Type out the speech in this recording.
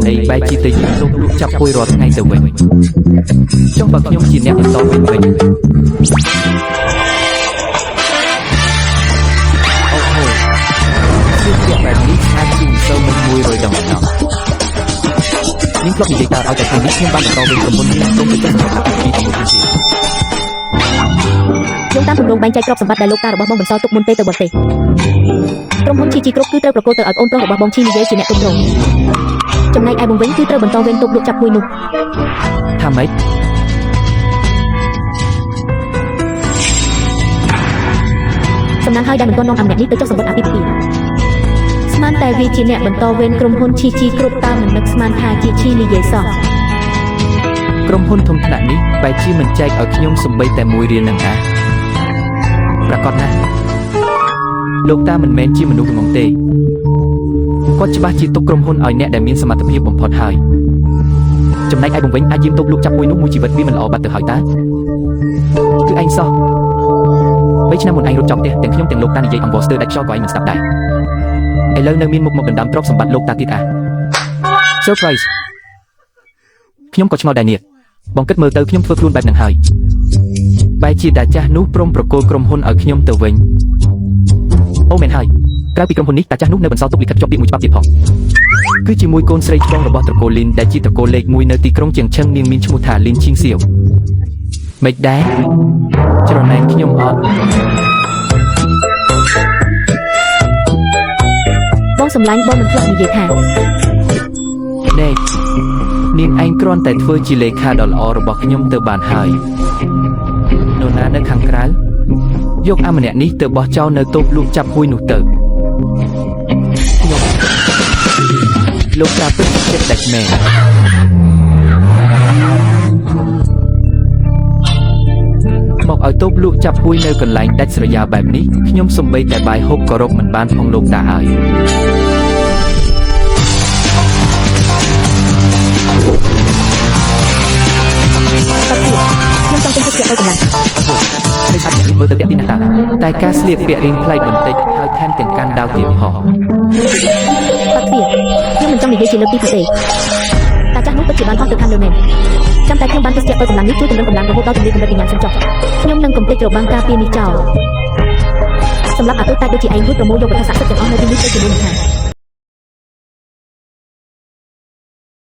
អីបែរជាទៅយកទុកលក់ចាប់ហួយរាល់ថ្ងៃទៅវិញចុះបើខ្ញុំជាអ្នកបន្តវិញអូហូជឿពាក្យបែបនេះអាចជាមិនសូវមិន100ដងដល់នាងធ្លាប់និយាយតើឲ្យតែថ្ងៃនេះខ្ញុំបានបន្តវិញក្រុមហ៊ុននេះសូមទៅចុះសម្រាប់ពីជាមួយគ្នាយោងតាមគម្រោងបែងចែកទ្រព្យសម្បត្តិដែលលោកតារបស់បងបន្សល់ទុកមុនពេលទៅបរទេសក្រុមហ៊ុនជីគ្រប់គឺត្រូវប្រកល់ទៅឲ្យអូនប្រុសរបស់បងឈីនិយាយជាអ្នកគ្រប់គ្រងចំណែកឯបងវិញគឺត្រូវបន្តវេនទុកលក់ចាប់មួយនោះថាម៉េចសំណាងហើយដែលមិនទាន់នាំអាម្នាក់នេះទៅចុះសម្បត្តិអាពាហ៍ពិពាហ៍ស្មានតែវាជាអ្នកបន្តវេនក្រុមហ៊ុនជីគ្រប់តាមមិននឹកស្មានថាជាឈីនិយាយសោះក្រុមហ៊ុនធំថ្នាក់នេះបែរជាមិនចែកឲ្យខ្ញុំសំបីតែ1រៀលនឹងប្រាកដណាស់លោកតាមិនមែនជាមនុស្សល្ងងទេគាត់ច្បាស់ជាទុកក្រុមហ៊ុនឲ្យអ្នកដែលមានសមត្ថភាពបំផុតហើយចំណែកឯបងវិញអាចយាមទុកលក់ចាប់មួយនោះមួយជីវិតវាមិនល្អបាត់ទៅហើយតាគឺឯងសោះ3ឆ្នាំមុនឯងរត់ចង់ផ្ទះទាំងខ្ញុំទាំងលោកតានិយាយអង្វរស្ទើរដាច់ខ្យល់ក៏ឯងមិនស្ដាប់ដែរឥឡូវនៅមានមុខមកដណ្ដើមទ្រព្យសម្បត្តិលោកតាទៀតSurprise ខ្ញុំក៏ឆ្ងល់ដែរនេះបងគិតមើលទៅខ្ញុំធ្វើខ្លួនបែបហ្នឹងហើយបែរជាតាចាស់នោះព្រមប្រគល់ក្រុមហ៊ុនឲ្យខ្ញុំទៅវិញអូមែនហើយក្រៅពីក្រុមហ៊ុននេះតាចាស់នោះនៅបន្សល់ទុកលិខិតជាប់ពាក្យមួយច្បាប់ទៀតផងគឺជាមួយកូនស្រីច្បងរបស់ត្រកូលលីនដែលជាត្រកូលលេខ1នៅទីក្រុងជៀងឈឹងនាងមានឈ្មោះថាលីនឈីងសៀវមិនដែរច្រណែនខ្ញុំអត់បងសម្លាញ់បងមិនធ្លាប់និយាយថាណែនាងឯងគ្រាន់តែធ្វើជាលេខាដ៏ល្អរបស់ខ្ញុំទៅបានហើយនរណានៅខាងក្រៅយកអាម្នាក់នេះទៅបោះចោលនៅតូបលក់ចាប់ហួយនោះទៅខ្ញុំលោកតាពិតចិត្តដាច់មែនមកឲ្យតូបលក់ចាប់ហួយនៅកន្លែងដាច់ស្រយាលបែបនេះខ្ញុំសំបីតែបាយហូបក៏រកមិនបានផងលោកតាហើយខ្ញុំចង់ទៅជិះទៅកម្លាំងហើយសាច់នេះមើលទៅតាក់ទីណាស់តែការស្លៀកពាក់រៀងប្លែកបន្តិចហើយថែមទាំងកាន់ដាវទៀតផងបាត់ទៀតខ្ញុំមិនចង់និយាយជាលើកទី2ទេតាចាស់នោះពិតជាបានអស់ទៅខាងលើមែនចាំតែខ្ញុំបានទៅស្ទាក់ទៅកម្លាំងនេះជួយតម្រឹងកម្លាំងរហូតដល់ជំនាញកម្រិតវិញ្ញាណសិនចុះខ្ញុំនឹងកុំភ្លេចរបាំងការពារនេះចោលសម្រាប់អាទិតែដូចជាឯងរួចប្រមូលយកវត្ថុស័ក្តិសិទ្ធិទាំងអស់នៅទីនេះទៅជាមួយនឹងខាង